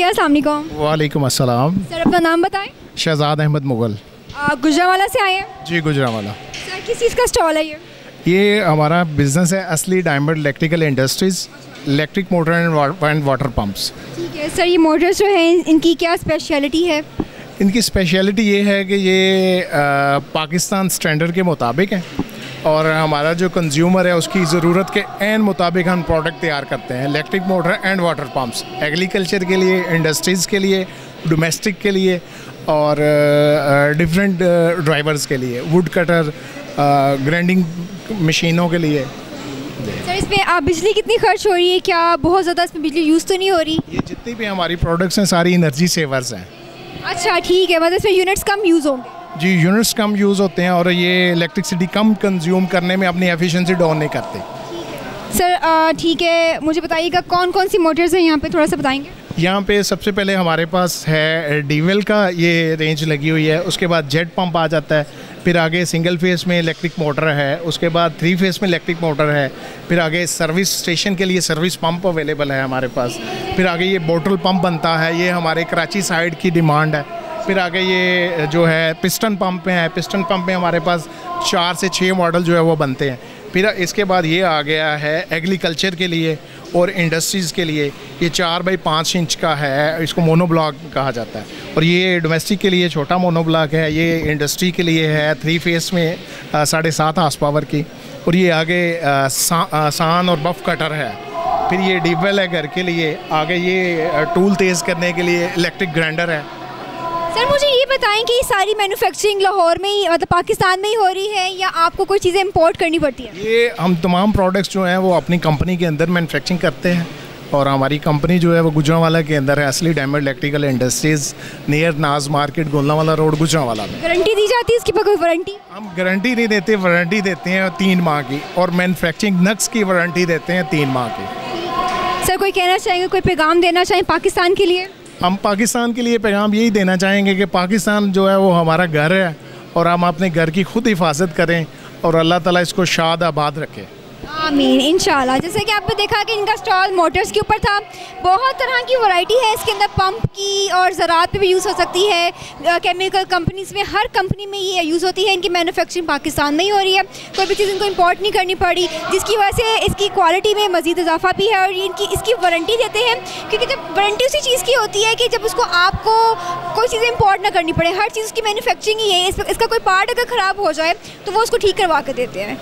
अस्सलाम वालेकुम। वालेकुम अस्सलाम। सर अपना नाम बताएं। शहजाद अहमद मुगल। गुजरांवाला से आए हैं? जी गुजरांवाला। सर किस चीज़ का स्टॉल है ये हमारा बिजनेस है असली diamond electrical industries, electric motor and water pumps. ठीक है सर, ये मोटर्स जो हैं इनकी क्या स्पेशलिटी है? इनकी स्पेशलिटी ये है कि ये पाकिस्तान स्टैंडर्ड के मुताबिक है और हमारा जो कंज्यूमर है उसकी ज़रूरत के एन मुताबिक हम प्रोडक्ट तैयार करते हैं। Electric motor and water pumps agriculture के लिए, इंडस्ट्रीज़ के लिए, डोमेस्टिक के लिए और डिफरेंट ड्राइवर्स के लिए, वुड कटर, ग्राइंडिंग मशीनों के लिए। सर इसमें बिजली कितनी खर्च हो रही है? क्या बहुत ज़्यादा इसमें बिजली यूज़ तो नहीं हो रही? ये जितनी भी हमारी प्रोडक्ट्स हैं सारी एनर्जी सेवर्स हैं। अच्छा ठीक है, मतलब इसमें यूनिट्स कम यूज़ होंगे? जी यूनिट्स कम यूज़ होते हैं और ये इलेक्ट्रिसिटी कम कंज्यूम करने में अपनी एफिशिएंसी डाउन नहीं करते। सर ठीक है, मुझे बताइएगा कौन कौन सी मोटर्स हैं यहाँ पे, थोड़ा सा बताएंगे। यहाँ पे सबसे पहले हमारे पास है डीवेल का ये रेंज लगी हुई है, उसके बाद जेट पंप आ जाता है, फिर आगे सिंगल फेस में इलेक्ट्रिक मोटर है, उसके बाद 3 फेस में इलेक्ट्रिक मोटर है, फिर आगे सर्विस स्टेशन के लिए सर्विस पंप अवेलेबल है हमारे पास, फिर आगे ये बोटल पंप बनता है, ये हमारे कराची साइड की डिमांड है। फिर आगे ये जो है पिस्टन पंप में है, पिस्टन पंप में हमारे पास 4 से 6 मॉडल जो है वो बनते हैं। फिर इसके बाद ये आ गया है एग्रीकल्चर के लिए और इंडस्ट्रीज़ के लिए, ये 4 बाई 5 इंच का है, इसको मोनोब्लॉक कहा जाता है। और ये डोमेस्टिक के लिए छोटा मोनोब्लॉक है, ये इंडस्ट्री के लिए है 3 फेस में 7.5 हार्स पावर की। और ये आगे सान और बफ कटर है। फिर ये डीवेल है घर के लिए, आगे ये टूल तेज़ करने के लिए इलेक्ट्रिक ग्राइंडर है। सर मुझे ये बताएं कि ये सारी मैन्युफैक्चरिंग लाहौर में ही, मतलब पाकिस्तान में ही हो रही है या आपको कोई चीज़ें इंपोर्ट करनी पड़ती है? ये हम तमाम प्रोडक्ट्स जो हैं वो अपनी कंपनी के अंदर मैन्युफैक्चरिंग करते हैं और हमारी कंपनी जो है वो गुजरांवाला के अंदर है, असली डायमंड इलेक्ट्रिकल इंडस्ट्रीज़, नियर नाज मार्केट, गोलनावाला रोड, गुजरांवाला में। गारंटी दी जाती है इसकी पर? कोई वारंटी? हम गारंटी नहीं देते, वारंटी देते हैं 3 माह की, और मैन्युफैक्चरिंग नक्स की वारंटी देते हैं 3 माह की। सर कोई कहना चाहेंगे, कोई पैगाम देना चाहें पाकिस्तान के लिए? हम पाकिस्तान के लिए पैगाम यही देना चाहेंगे कि पाकिस्तान जो है वो हमारा घर है और हम अपने घर की खुद हिफाजत करें और अल्लाह ताला इसको शाद आबाद रखे। आमीन इंशाल्लाह। जैसे कि आपने देखा कि इनका स्टॉल मोटर्स के ऊपर था, बहुत तरह की वैरायटी है इसके अंदर, पंप की और ज़राअत पे भी यूज़ हो सकती है, केमिकल कंपनीज़ में, हर कंपनी में ये यूज़ होती है। इनकी मैन्युफैक्चरिंग पाकिस्तान में ही हो रही है, कोई भी चीज़ इनको इंपोर्ट नहीं करनी पड़ी, जिसकी वजह से इसकी क्वालिटी में मज़ीद इजाफा भी है। और इसकी वारंटी देते हैं, क्योंकि जब वारंटी उसी चीज़ की होती है कि जब उसको आपको कोई चीज़ इंपोर्ट ना करनी पड़े, हर चीज़ की मैन्युफैक्चरिंग ही है। इसका कोई पार्ट अगर ख़राब हो जाए तो वो उसको ठीक करवा के देते हैं।